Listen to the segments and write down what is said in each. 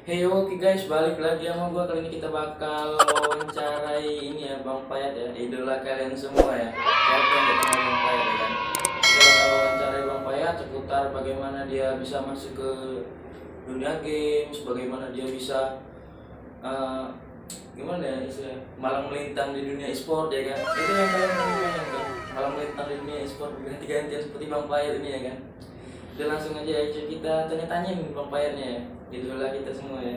Hey oke guys, balik lagi sama gua. Kali ini kita bakal wawancarai ini ya Bang Payat ya, idola kalian semua ya. Siapa yang gak kenal Bang Payat ya kan? Kita bakal wawancarai Bang Payat seputar bagaimana dia bisa masuk ke dunia games, bagaimana dia bisa eh, gimana ya istilahnya, malang melintang di dunia e-sport ya kan. Itu yang kalian pengen kan, malang melintang di dunia e-sport ganti-gantian seperti Bang Payat ini ya kan. Udah langsung aja kita tanya-tanyain Bang Payatnya ya, idola kita semua ya.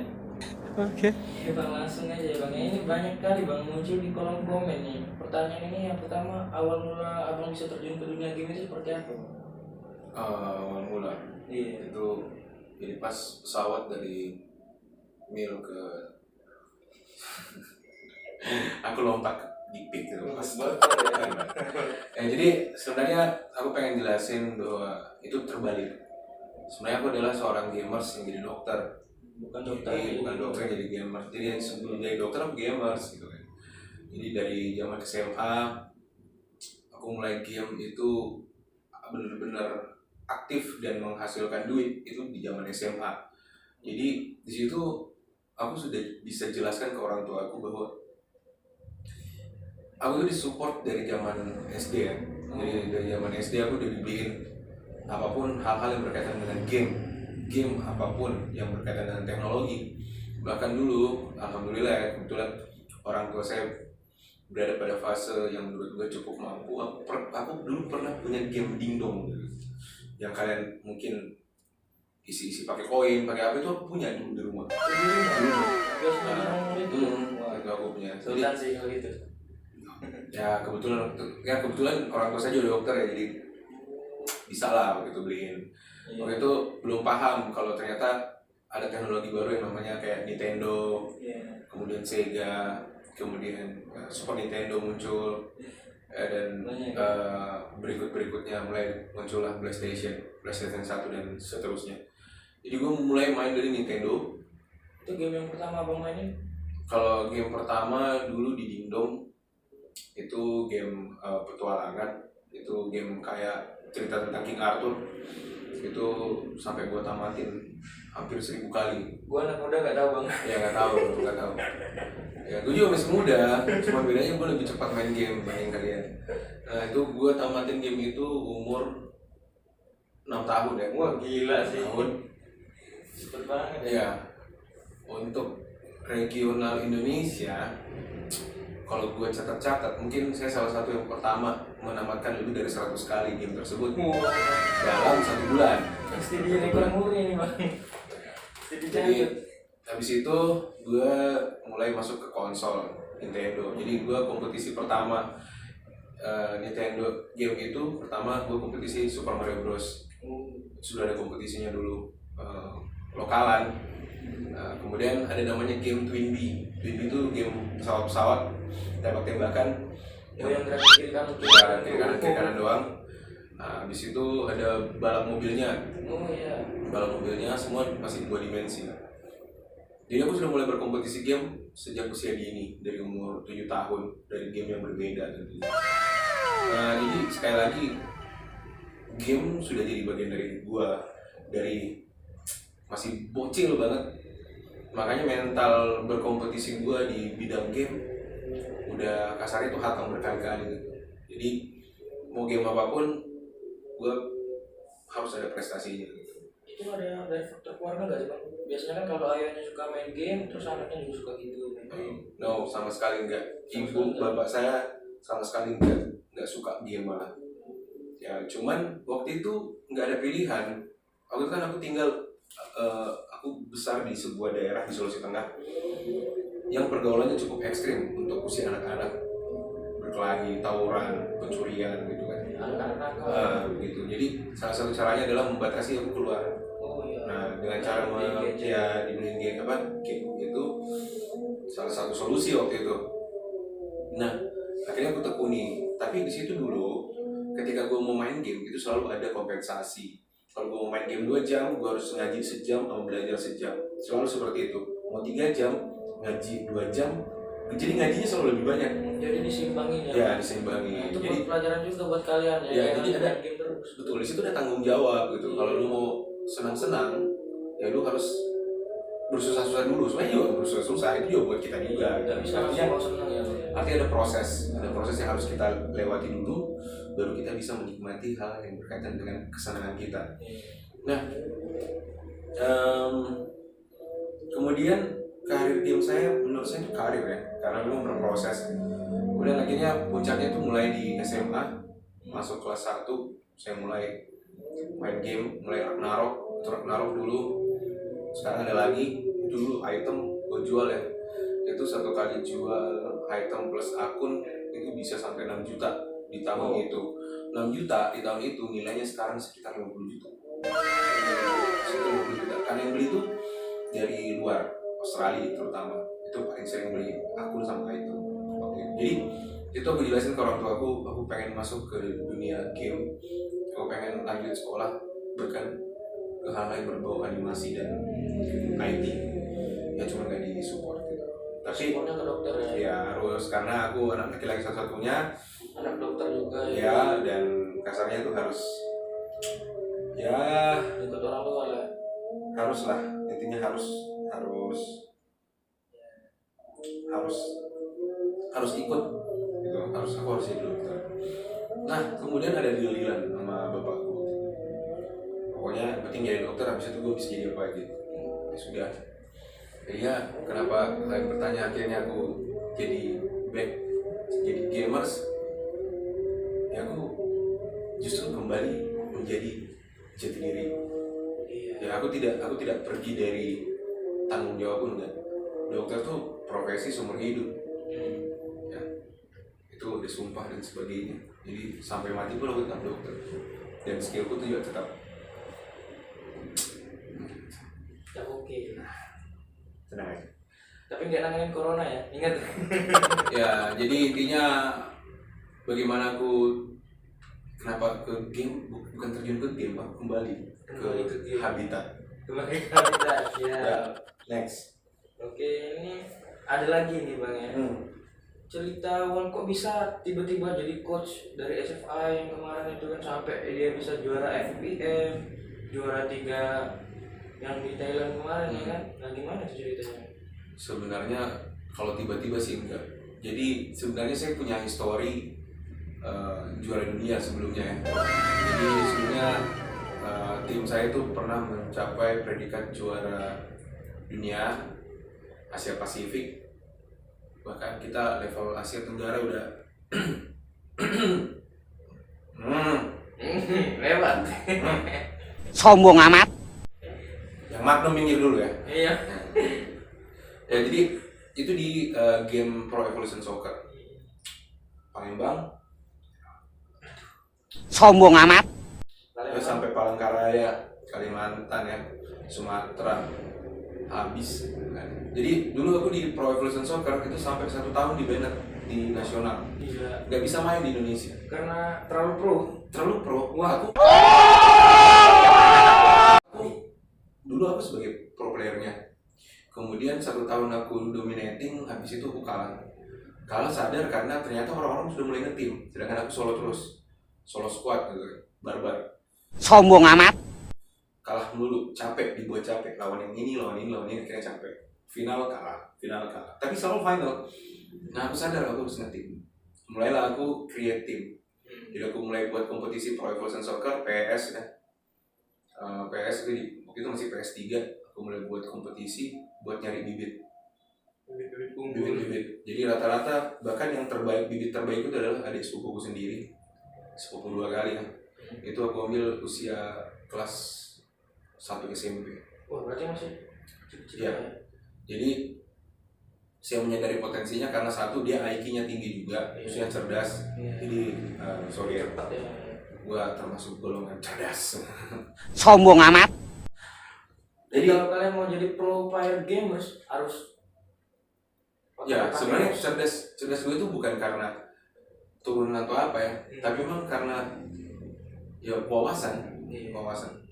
Oke. Ya bang, langsung aja ya bang. Ini banyak kali bang muncul di kolom komen nih. Pertanyaan ini yang pertama, awal mula abang bisa terjun ke dunia game itu seperti apa? Awal mula Iya. itu jadi pas pesawat dari Mil ke aku lompat ke Dikpik gitu pas jadi sebenarnya aku pengen jelasin bahwa itu terbalik. Sebenarnya aku adalah seorang gamers yang jadi dokter, Bukan dokter. jadi bukan dokter yang jadi gamers. Jadi yang sebelum jadi dokter aku gamers gitu kan. Jadi dari zaman SMA aku mulai game itu benar-benar aktif dan menghasilkan duit itu di zaman SMA. Jadi di situ aku sudah bisa jelaskan ke orang tua aku bahwa aku tuh disupport dari zaman SD ya. Jadi dari zaman SD aku udah dibeliin apapun hal-hal yang berkaitan dengan game apapun yang berkaitan dengan teknologi. Bahkan dulu, alhamdulillah ya, kebetulan orang tua saya berada pada fase yang menurut gue cukup mampu. Aku dulu pernah punya game dingdong yang kalian mungkin isi pakai koin, pakai apa itu aku punya dulu di rumah. Itu aku punya. Sultan sih kalau gitu. Kebetulan orang tua saya juga dokter ya, jadi bisa lah begitu beliin. Iya. Waktu itu belum paham kalau ternyata ada teknologi baru yang namanya kayak Nintendo, Iya. kemudian Sega, kemudian Super Nintendo muncul, dan Banyak. berikutnya mulai muncullah PlayStation 1 dan seterusnya. Jadi gue mulai main dari Nintendo. Itu game yang pertama abang mainin? Kalau game pertama dulu di Dingdong itu game petualangan, itu game kayak cerita tentang King Arthur. Itu sampai gue tamatin hampir 1000 kali. Gua anak muda gak tahu bang. Ya nggak tahu. Ya gue juga masih muda, cuma bedanya gue lebih cepat main game dibanding kalian. Nah itu gue tamatin game itu umur 6 tahun ya. Wah gila sih. Tahun. Cepet banget. Ya, untuk regional Indonesia, kalau gue catat mungkin saya salah satu yang pertama menamatkan lebih dari 100 kali game tersebut dalam 1 bulan. Pasti di rekor muri ini bang. Jadi Jadi habis itu gue mulai masuk ke konsol Nintendo. Jadi gue kompetisi pertama Nintendo game itu pertama gue kompetisi Super Mario Bros. Sudah ada kompetisinya dulu lokalan. Nah, kemudian ada namanya game Twin B. Twin B itu game pesawat-pesawat tembak-tembakan yang gerak kiri kanan doang. Nah, habis itu ada balap mobilnya. Oh iya. Balap mobilnya semua masih 2 dimensi. Jadi aku sudah mulai berkompetisi game sejak usia dini, dari umur 7 tahun, dari game yang berbeda tentunya. Nah, jadi sekali lagi game sudah jadi bagian dari gua dari masih bocil banget. Makanya mental berkompetisi gua di bidang game udah kasarnya tuh hatam berkali-kali gitu. Jadi mau game apapun gua harus ada prestasinya gitu. Itu ada dari faktor keluarga nggak sih bang? Biasanya kan kalau ayahnya suka main game, terus anaknya juga suka gitu main game. No, sama sekali enggak. Ibu bapak saya sama sekali enggak suka game malah. Ya cuman waktu itu nggak ada pilihan. Waktu itu kan aku tinggal aku besar di sebuah daerah di Sulawesi Tengah yang pergaulannya cukup ekstrim untuk usia anak-anak, berkelahi, tawuran, pencurian gitu kan. Anak-anak Gitu. Jadi salah satu caranya adalah membatasi aku keluar. oh iya. Nah, dengan cara dibeliin game itu salah satu solusi waktu itu. Nah, akhirnya aku tekuni. Tapi di situ dulu, ketika gue mau main game itu selalu ada kompensasi. Kalau gue mau main game 2 jam, gue harus ngaji sejam atau belajar sejam. Selalu seperti itu. Mau 3 jam, ngaji 2 jam. Jadi ngajinya selalu lebih banyak. Jadi disimbangin ya. Ya, diseimbangi. Nah, itu Jadi buat pelajaran juga buat kalian ya. Ya, Jangan jadi ada main game terus. betul, di situ ada tanggung jawab gitu. Kalau lu mau senang-senang, ya lu harus bersusah-susah dulu, sebenarnya juga bersusah-susah itu juga buat kita juga. Nggak bisa Artinya langsung senang ya. artinya ada proses yang harus kita lewati dulu, baru kita bisa menikmati hal yang berkaitan dengan kesenangan kita. Nah, kemudian karir game saya menurut saya itu karir ya, karena memang berproses. Kemudian akhirnya puncaknya itu mulai di SMA, masuk kelas 1 saya mulai main game, mulai Ragnarok dulu. Sekarang ada lagi, dulu item gue jual ya, itu satu kali jual item plus akun itu bisa sampai 6 juta di tahun itu. 6 juta di tahun itu nilainya sekarang sekitar 50 juta. Sekitar 50 juta. Karena yang beli itu dari luar, Australia terutama, itu paling sering beli akun sama item. Jadi itu aku jelasin ke orang tua aku pengen masuk ke dunia game, aku pengen lanjut sekolah bahkan ke hal yang berbau animasi dan IT. Ya cuma gak di support gitu. Tapi Supportnya ke dokter ya. ya harus, karena aku anak laki-laki satu-satunya, Anak dokter juga ya. ya, dan kasarnya tuh harus ya Ikut orang tua lah. harus lah, intinya harus ikut gitu, aku harus jadi dokter. Nah kemudian ada deal-dealan sama bapakku, pokoknya penting jadi dokter, habis itu gue bisa jadi apa gitu. Ya sudah, ya kenapa kalian bertanya, akhirnya aku jadi gamers ya, aku justru kembali menjadi jati diri. Ya aku tidak pergi dari tanggung jawab, enggak. Dokter tuh profesi seumur hidup ya, itu udah sumpah dan sebagainya, jadi sampai mati pun aku tetap dokter, dan skillku tuh juga tetap Ya oke. tenang aja. Tapi nggak nanganin corona ya, ingat. Ya jadi intinya bagaimana aku kenapa ke game, bukan terjun ke game Pak, kembali ke game. habitat. Kembali ke habitat ya. Ya, next. Oke, ini ada lagi nih Bang ya. Cerita Wan kok bisa tiba-tiba jadi coach dari SFA yang kemarin itu kan, sampai dia bisa juara FPM, juara 3 yang di Thailand kemarin ya kan. Nah gimana sih ceritanya? Sebenarnya kalau tiba-tiba sih enggak. Jadi sebenarnya saya punya histori juara dunia sebelumnya ya. Jadi sebelumnya tim saya itu pernah mencapai predikat juara dunia Asia Pasifik, bahkan kita level Asia Tenggara udah Lewat. Sombong amat. yang maklum minggir dulu ya. Iya. Ya jadi itu di game Pro Evolution Soccer Palembang. Sombong amat. Terus sampai Palangkaraya, Kalimantan ya, Sumatera, habis. Jadi dulu aku di Pro Evolution Soccer itu sampai 1 tahun di banned di nasional, Gila. nggak bisa main di Indonesia Karena terlalu pro. Wah aku dulu aku sebagai pro playernya, kemudian 1 tahun aku dominating, habis itu aku kalah sadar karena ternyata orang-orang sudah mulai ngetim, sedangkan aku solo squad gitu, barbar. Sombong amat. Kalah melulu, capek, dibuat capek, lawan yang ini, akhirnya capek. Final kalah, tapi selalu final. Nah aku sadar aku harus nge-team. Mulailah aku create team. Jadi aku mulai buat kompetisi Pro Evolution Soccer, PS ya. PS itu waktu itu masih PS3. Aku mulai buat kompetisi buat nyari bibit. Jadi rata-rata bahkan yang bibit terbaik itu adalah adik sepupuku sendiri. Sepupu 2 kali ya. Itu aku ambil usia kelas 1 SMP. Wah berarti masih kecil Ya. Jadi saya menyadari potensinya karena satu dia IQ-nya tinggi juga, usia cerdas. Jadi sorry ya, cepat ya. gua termasuk golongan cerdas. Sombong amat. Jadi kalau kalian mau jadi pro player gamers harus Ya sebenarnya cerdas gue itu bukan karena turunan atau apa ya, tapi memang karena ya wawasan.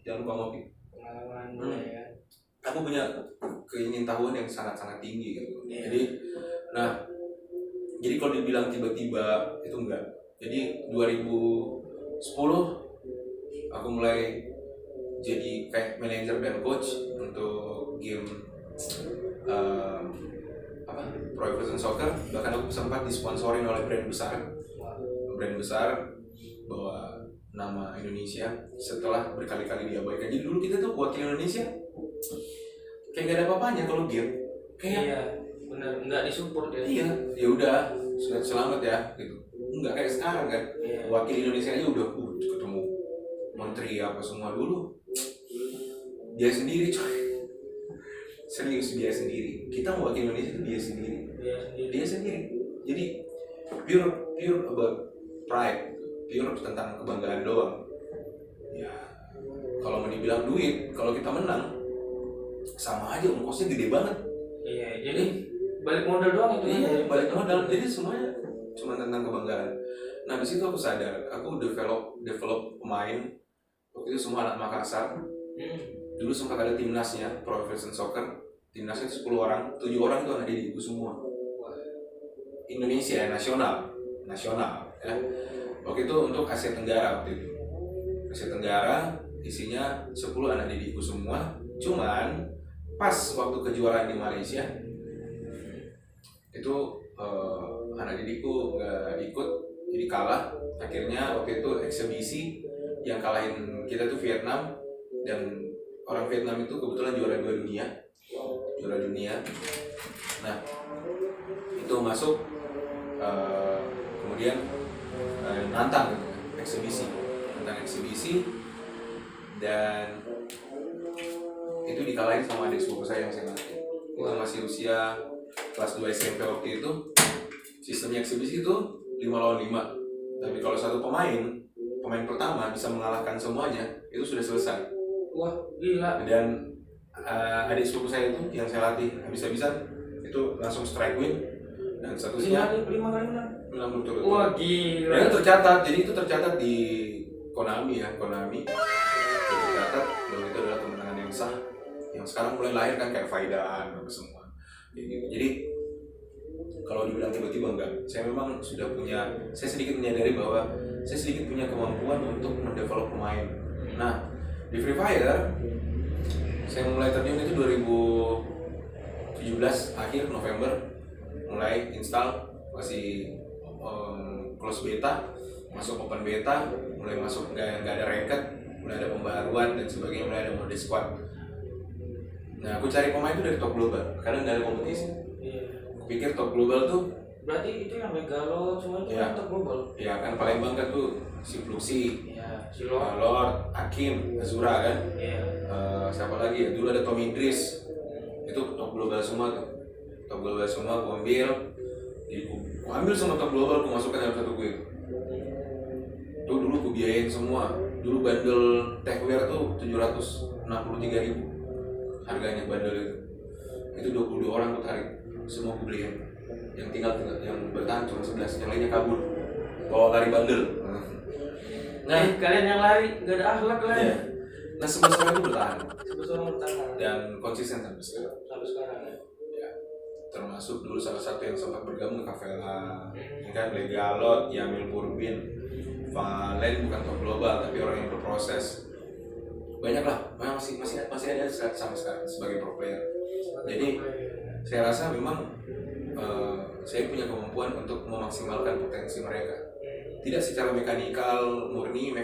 Jangan lupa ngopi. pengalaman ya. Aku punya keingintahuan yang sangat-sangat tinggi gitu. Iya. Jadi kalau dibilang tiba-tiba itu enggak. Jadi 2010 aku mulai jadi kayak manajer dan coach untuk game eh, apa Pro Evolution Soccer, bahkan aku sempat disponsorin oleh brand besar bawa nama Indonesia setelah berkali-kali diabaikan. Jadi dulu kita tuh wakil Indonesia kayak gak ada apa-apanya kalau game, kayak Iya, benar, nggak disupport ya. iya ya udah selamat ya gitu, nggak kayak sekarang kan. Iya. Wakil Indonesia aja udah ketemu menteri apa semua. Dulu dia sendiri coy, serius dia sendiri. Kita mau wakil Indonesia itu dia sendiri. Jadi pure about pride, pure tentang kebanggaan doang ya. Kalau mau dibilang duit, kalau kita menang sama aja, ongkosnya gede banget. Iya, jadi balik modal doang itu. Iya, balik modal. Jadi semuanya cuma tentang kebanggaan. Nah, di situ aku sadar, aku develop pemain. Waktu itu semua anak Makassar. Dulu sempat ada timnasnya, Pro Evolution Soccer. Timnasnya 10 orang, 7 orang itu anak didikku semua. Indonesia ya, nasional ya. Waktu itu untuk Asia Tenggara waktu itu. Asia Tenggara isinya 10 anak didikku semua. Cuman pas waktu kejuaraan di Malaysia itu anak didikku nggak ikut, jadi kalah. Akhirnya waktu itu eksebisi, yang kalahin kita tuh Vietnam, dan orang Vietnam itu kebetulan juara dunia. Nah itu masuk, kemudian nantang eksebisi, dan itu dikalahin sama adik sepupu saya yang saya latih. Itu masih usia kelas 2 SMP waktu itu. Sistemnya eksebisi itu 5 lawan 5. Tapi kalau satu pemain pertama bisa mengalahkan semuanya, itu sudah selesai. Wah, gila. Dan adik sepupu saya itu yang saya latih habis-habisan itu langsung strike win, dan statusnya 5 kali menang. 6 berturut-turut. Wah, gila. Dan itu tercatat, jadi itu tercatat di Konami. Itu tercatat bahwa itu adalah kemenangan yang sah, yang sekarang mulai lahir kan kayak Faidaan apa semua gitu. Jadi kalau dibilang tiba-tiba enggak, saya memang sudah punya, saya sedikit menyadari bahwa saya sedikit punya kemampuan untuk mendevelop pemain. Nah, di Free Fire saya mulai terjun itu 2017 akhir November, mulai install, masih close beta, masuk open beta, mulai masuk nggak ada ranked, mulai ada pembaharuan dan sebagainya, mulai ada mode squad. Nah, aku cari pemain itu dari top global, karena nggak ada kompetisi. Aku pikir top global tuh, berarti itu yang Megalo semua itu ya, kan top global. Ya kan paling bangga tuh si Fluxy, si Lord, Lord, Hakim, Azura kan. Siapa lagi ya? Dulu ada Tom Idris. Itu top global semua tuh. Top global semua aku ambil. Jadi aku ambil semua top global, aku masukkan dalam satu guild. Tuh dulu aku biayain semua. Dulu bundle techwear tuh 763.000 harganya bundle itu. Itu 22 orang aku tarik. Semua aku beliin. Yang tinggal yang bertahan cuma 11, yang lainnya kabur. Bawa lari bundle. Nah, kalian yang lari gak ada akhlak lah. Iya. Nah, 11 orang itu bertahan. 11 orang bertahan. Dan konsisten sampai sekarang. Ya. Termasuk dulu salah satu yang sempat bergabung ke Kavela, kan Legalot, Yamil Purbin, Valen bukan top global tapi orang yang berproses. Banyak lah, masih ada sampai sekarang sebagai pro player. Jadi saya rasa memang saya punya kemampuan untuk memaksimalkan potensi mereka. Tidak secara mekanikal murni itu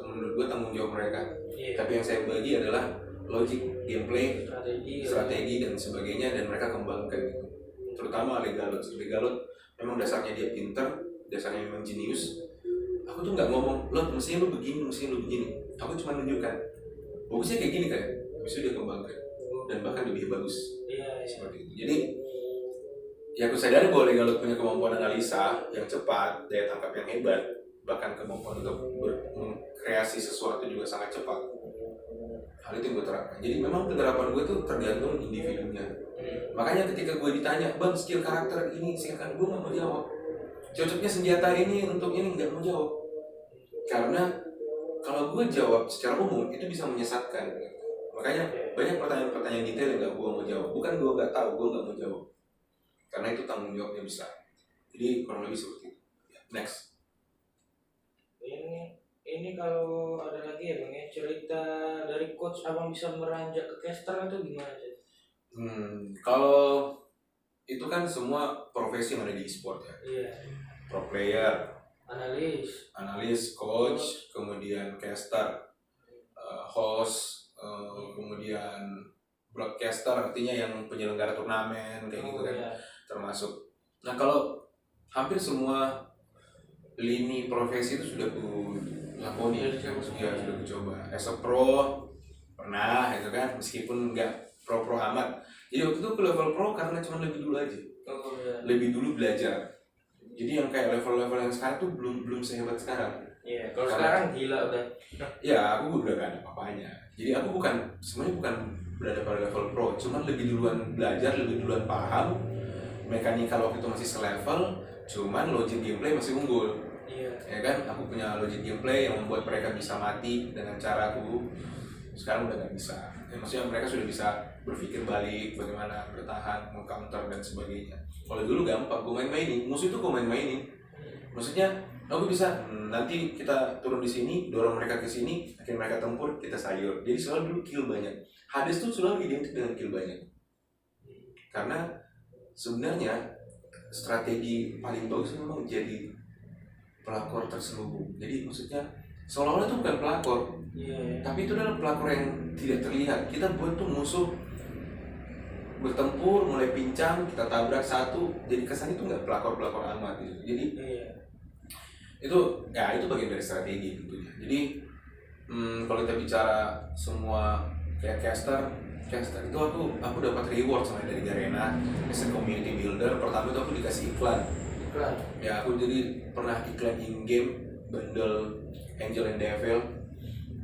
menurut gue tanggung jawab mereka. Tapi yang saya bagi adalah logik, gameplay, strategi dan sebagainya, dan mereka kembangkan gitu. Terutama Legalot memang dasarnya dia pinter, dasarnya memang jenius. Aku tuh nggak ngomong, mestinya lu begini. Aku cuma nunjukkan, bagusnya kayak gini kan, habis itu dia kembangkan dan bahkan lebih bagus. Seperti itu. Jadi ya aku sadari bahwa Legalot punya kemampuan analisa yang cepat, daya tangkap yang hebat, bahkan kemampuan untuk berkreasi sesuatu juga sangat cepat. Hal itu yang gue terapkan. Jadi memang penerapan gue tuh tergantung individunya. Makanya ketika gue ditanya, bang skill karakter ini, silakan, gue nggak mau jawab. Cocoknya senjata ini untuk ini, nggak mau jawab. Karena kalau gue jawab secara umum itu bisa menyesatkan. Makanya banyak pertanyaan-pertanyaan detail yang nggak gue mau jawab. Bukan gue nggak tahu, gue nggak mau jawab. Karena itu tanggung jawabnya besar. Jadi kurang lebih seperti itu. Next. Ini kalau ada lagi ya bang ya, cerita dari coach abang bisa meranjak ke caster itu gimana sih? Kalau itu kan semua profesi yang ada di e-sport ya. Iya. Pro player, Analis. coach, kemudian caster, host, kemudian broadcaster, artinya yang penyelenggara turnamen kayak gitu kan, Iya. termasuk. Nah kalau hampir semua lini profesi itu sudah ku lakoni, kan? Ya sudah ku coba. As a pro pernah itu kan, meskipun nggak pro amat. Jadi waktu itu ke level pro karena cuma lebih dulu aja, Oh iya. lebih dulu belajar. Jadi yang kayak level-level yang sekarang tuh belum sehebat sekarang. Iya. Kalau sekarang gila udah. Ya aku udah gak ada apa-apanya. Jadi aku sebenarnya bukan berada pada level pro, cuman lebih duluan belajar, lebih duluan paham. Mekanikal waktu itu masih selevel, cuman logic gameplay masih unggul. Iya. Ya kan, aku punya logic gameplay yang membuat mereka bisa mati dengan caraku. Sekarang udah gak bisa. Ya, maksudnya mereka sudah bisa berpikir balik, bagaimana bertahan, meng-counter dan sebagainya. Kalau dulu gampang, gue main-mainin, musuh itu gue main-mainin. Maksudnya, aku bisa nanti kita turun di sini, dorong mereka ke sini, akhirnya mereka tempur, kita sayur. Jadi selalu dulu kill banyak. Hades tuh selalu identik dengan kill banyak. Karena sebenarnya strategi paling bagus memang jadi pelakor terselubung. Jadi maksudnya seolah-olah itu bukan pelakor, tapi itu adalah pelakor yang tidak terlihat. Kita buat tuh musuh bertempur, mulai pincang, kita tabrak satu, jadi kesan itu nggak pelakor amat gitu. Jadi itu bagian dari strategi tentunya. Jadi kalau kita bicara semua kayak caster itu aku dapat reward sama dari Garena as a community builder. Pertama itu aku dikasih iklan. Ya aku jadi pernah iklan in game bundle Angel and Devil,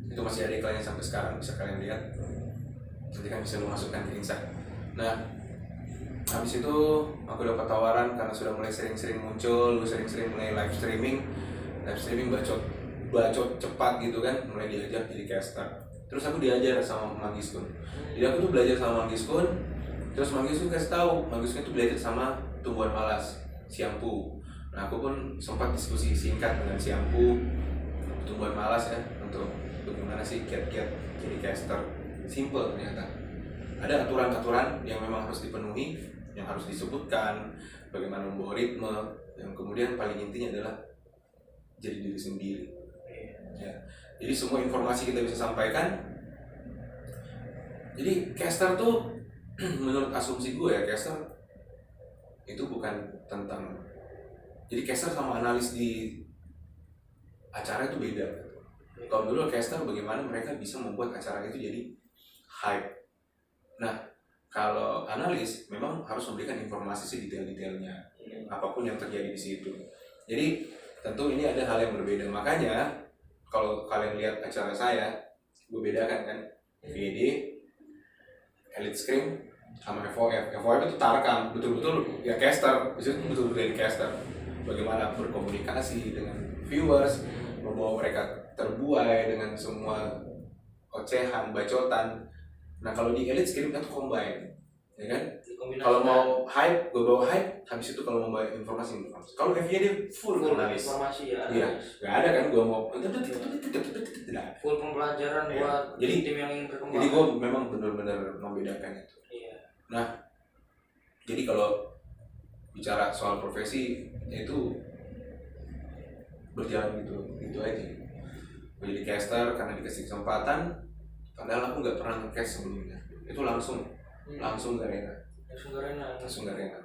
itu masih ada iklannya sampai sekarang, bisa kalian lihat. Nanti kan bisa lu masukkan ke Insight. Nah, habis itu aku dapat tawaran karena sudah mulai sering-sering muncul, sering-sering mulai live streaming bacot cepat gitu kan, mulai diajak jadi caster. Terus aku diajar sama Manggis Kun. Jadi aku tuh belajar sama Manggis Kun, terus Manggis Kun kasih tahu, Manggis Kun itu belajar sama Tumbuhan Malas, Siampu. Nah, aku pun sempat diskusi singkat dengan Siampu, Tumbuhan Malas ya, untuk bagaimana sih kiat-kiat jadi caster. Simple ternyata. Ada aturan-aturan yang memang harus dipenuhi, yang harus disebutkan, bagaimana membawa ritme, yang kemudian paling intinya adalah jadi diri sendiri. Ya. Jadi semua informasi kita bisa sampaikan. Jadi caster tuh menurut asumsi gue ya, caster itu bukan tentang, jadi caster sama analis di acara itu beda. Kalau dulu caster bagaimana mereka bisa membuat acara itu jadi hype. Nah, kalau analis memang harus memberikan informasi sedetail-detailnya, apapun yang terjadi di situ. Jadi tentu ini ada hal yang berbeda. Makanya kalau kalian lihat acara saya, gue bedakan kan VD, Elite Scream, sama FOF. FOF itu Tarkam, betul-betul ya caster, itu betul-betul dari caster. Bagaimana berkomunikasi dengan viewers, membawa mereka terbuai dengan semua ocehan, bacotan. Nah kalau di Elite Scream itu combine, ya kan? Kalau mau hype, gue bawa hype. Habis itu kalau mau bawa informasi. Kalau FYD dia full analis. Informasi ya. Iya, nggak ada kan gue mau. Full pembelajaran Ya. buat Jadi, tim yang ingin berkembang. Jadi gue memang benar-benar membedakan itu. Iya. Nah, jadi kalau bicara soal profesi, itu berjalan gitu aja. Gue jadi caster karena dikasih kesempatan. Padahal aku nggak pernah nge-cast sebelumnya. Itu langsung Garena. Langsung Garena.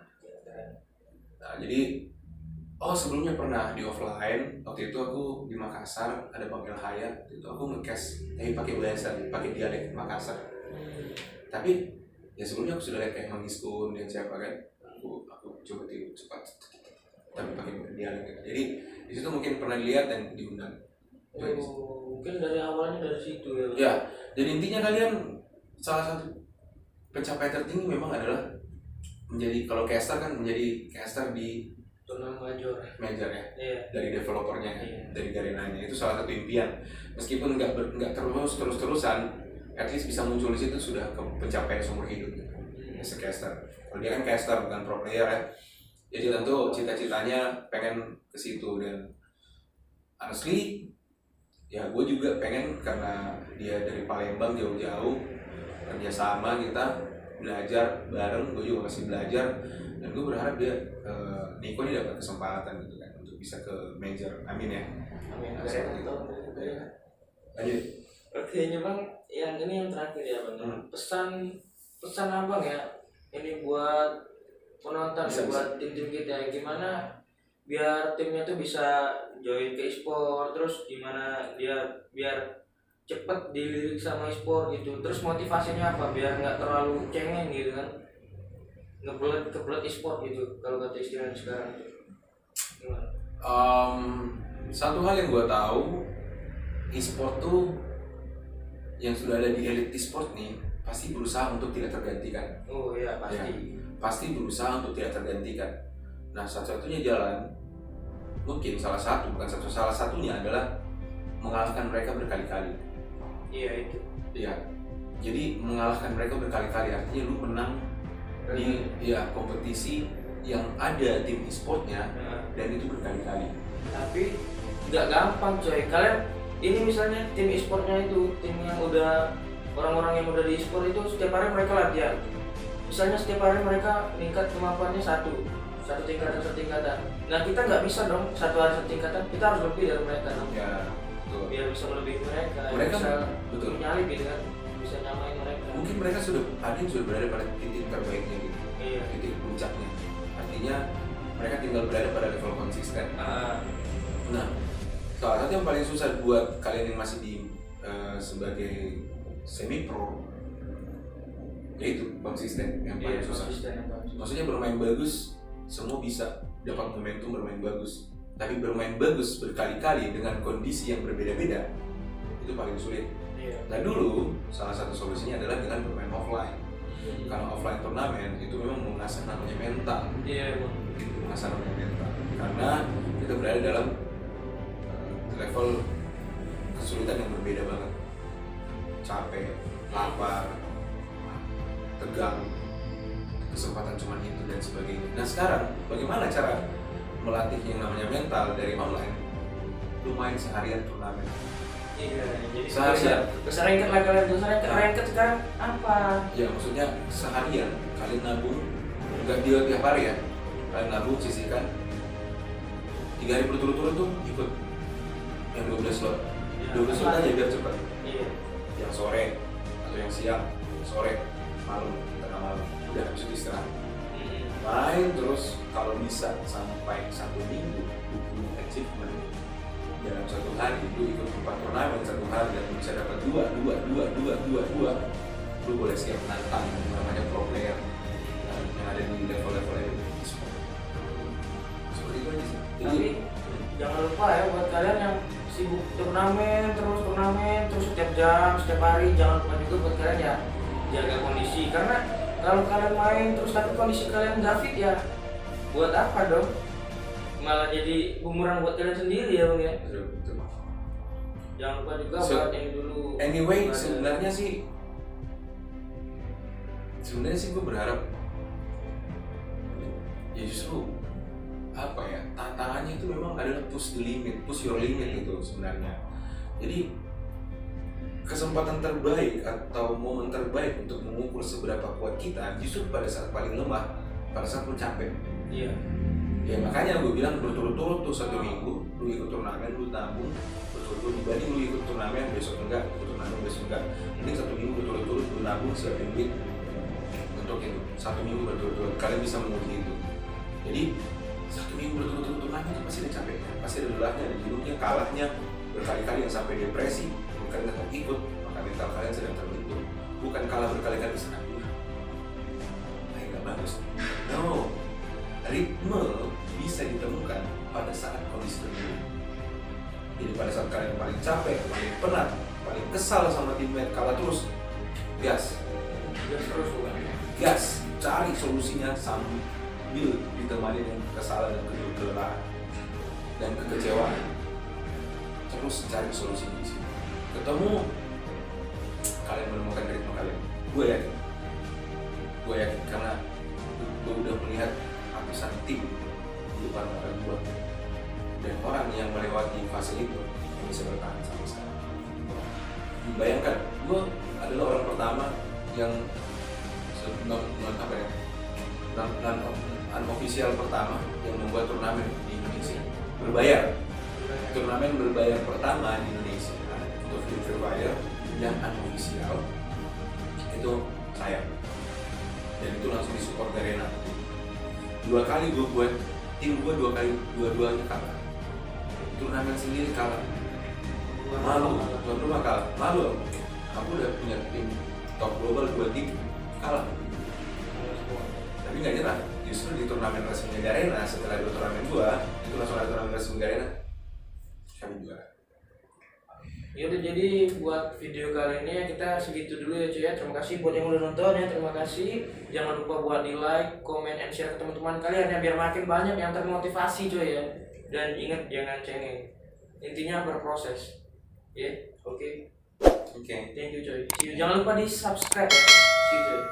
Nah, jadi sebelumnya pernah di offline. Waktu itu aku di Makassar, ada Bang El Hayat. Itu aku nge-cast, tapi pakai bahasa, pakai dialek Makassar. Tapi ya sebelumnya aku sudah lihat kayak Manggis Kun dan siapa kan. Aku coba tiru cepat, tapi pakai dialek. Jadi di situ mungkin pernah dilihat dan diundang. Mungkin dari awalnya dari situ ya. Ya, jadi intinya kalian salah satu pencapaian tertinggi memang adalah menjadi, kalau caster kan menjadi caster di turnamen major ya. Iya. Dari developernya ya, Iya. dari Garenanya, itu salah satu impian. Meskipun nggak terus-terusan, at least bisa muncul di situ sudah ke pencapaian seumur hidup gitu. As a caster. Kalau dia kan caster bukan pro player ya. Jadi tentu cita-citanya pengen ke situ, dan honestly ya gue juga pengen, karena dia dari Palembang jauh-jauh kerjasama kita, belajar bareng, gue juga masih belajar, dan gue berharap Niko ini dapat kesempatan gitu kan untuk bisa ke major, amin ya. Amin. Seperti itu. Ya. Lanjut. Oke, Bang, yang terakhir ya Bang. Pesan Abang ya, ini buat penonton, buat tim-tim kita, gimana biar timnya tuh bisa join ke e-sport, terus gimana dia biar cepet dilirik sama e-sport gitu, terus motivasinya apa biar nggak terlalu cengeng gitu kan, kebelet e-sport gitu kalau kata istilah sekarang. Gimana? Satu hal yang gue tahu, e-sport tuh yang sudah ada di elite e-sport nih pasti berusaha untuk tidak tergantikan. Oh iya pasti. Ya, pasti berusaha untuk tidak tergantikan. Nah, satu-satunya jalan, mungkin salah satunya adalah mengalahkan mereka berkali-kali. Iya itu. Iya. Jadi mengalahkan mereka berkali-kali artinya lu menang di kompetisi yang ada tim e-sportnya dan itu berkali-kali. Tapi nggak gampang coy. Kalian ini misalnya tim e-sportnya itu tim yang udah orang-orang yang udah di e-sport itu setiap hari mereka latihan. Misalnya setiap hari mereka meningkat kemampuannya satu tingkatan. Nah kita nggak bisa dong satu hari satu tingkatan, kita harus lebih dari mereka dong. Ya, betul. Biar bisa melebihi mereka bisa betul nyalip gitu kan, bisa nyamain mereka. Mungkin mereka ada yang sudah berada pada titik terbaiknya gitu. Iya. Titik puncaknya. Artinya mereka tinggal berada pada level konsisten. Nah, salah satu yang paling susah buat kalian yang masih di sebagai semi pro, yaitu konsisten yang paling susah. Maksudnya bermain bagus, semua bisa dapat momentum bermain bagus. Tapi bermain bagus berkali-kali dengan kondisi yang berbeda-beda, itu paling sulit. Iya. Nah dulu, salah satu solusinya adalah dengan bermain offline. Karena offline turnamen itu memang mengasah namanya mental. Iya, Mengasah namanya mental. Karena kita berada dalam level kesulitan yang berbeda banget. Capek, lapar, tegang, kesempatan cuma itu dan sebagainya. Nah sekarang, bagaimana cara melatih yang namanya mental dari online? Lu main seharian turnamen. Iya, jadi seharian. Keserengket lah kalian, keserengket sekarang apa? Ya maksudnya seharian kalian nabung, nggak dia tiap hari ya. Kalian nabung, sisihkan 3 hari berturut-turut tuh ikut yang 12 slot. 12 slot aja biar cepat. Iya. Yang sore atau yang siang, sore, malam, tengah malam, udah habis itu istirahat. Main terus kalau bisa sampai 1 minggu, 20 achievement dalam 1 hari itu ikut 4 turnamen 1 hari dan bisa dapat 2, lu boleh siap nantang yang namanya pro player yang ada di level-level e-sport. Seperti itu aja sih. Tapi jangan lupa ya buat kalian yang sibuk turnamen terus setiap jam, setiap hari, jangan lupa juga buat kalian ya jaga kondisi, karena kalau kalian main terus tapi kondisi kalian nggak fit ya buat apa dong, malah jadi bumerang buat kalian sendiri ya Bang ya. Betul. Jangan lupa juga buat yang dulu. Anyway, sebenarnya sih gue berharap ya justru apa ya, tantangannya itu memang adalah push your limit itu sebenarnya. Jadi kesempatan terbaik atau momen terbaik untuk mengukur seberapa kuat kita justru pada saat paling lemah, pada saat lu capek. Iya. Ya makanya gue bilang berturut-turut tuh 1 minggu lu ikut turnamen, lu tabung berturut-turut, dibanding lu ikut turnamen besok enggak, ikut turnamen besok enggak. Mending 1 minggu berturut-turut lu nabung siapin duit untuk itu. 1 minggu berturut-turut kalian bisa menguji itu. Jadi 1 minggu berturut-turut turnamen itu pasti ada capeknya, pasti ada lelahnya, ada jenuhnya, kalahnya berkali-kali yang sampai depresi. Bukan tetap ikut, maka mental kalian sedang terbentuk. Bukan kalah berkali-kali sana. Nggak bagus. No, ritme bisa ditemukan pada saat kondisi tertentu. Jadi pada saat kalian paling capek, paling penat, paling kesal sama teammate kalah terus, gas terus, gas, cari solusinya sambil ditemani dengan kesalahan dan kelelahan dan kekecewaan. Terus cari solusinya di situ. Ketemu, kalian menemukan ritme kalian. Gue yakin karena gue udah melihat ratusan tim di depan mata gue, dan orang yang melewati fase itu yang bisa bertahan sampai sekarang. Bayangkan, gue adalah orang pertama yang apa ya, unofficial pertama yang membuat turnamen di Indonesia berbayar. Turnamen berbayar pertama di Indonesia untuk Free Fire yang unofficial itu saya, dan itu langsung disupport Garena. 2 kali gue buat tim gue, 2 kali dua-duanya kalah. Turnamen sendiri kalah, malu. Tuan rumah kalah, malu. Aku udah punya tim top global 2 tim kalah, tapi nggak nyerah. Justru di turnamen resmi Garena, setelah 2 turnamen gua itu langsung ada turnamen resmi Garena, kami juara. Yaudah, jadi buat video kali ini kita segitu dulu ya cuy ya. Terima kasih buat yang udah nonton ya, terima kasih. Jangan lupa buat di like, comment, and share ke teman-teman kalian ya, biar makin banyak yang termotivasi cuy ya. Dan ingat jangan cengeng, intinya berproses ya. Oke. Oke. Thank you cuy. See you. Jangan lupa di subscribe ya. See you cuy.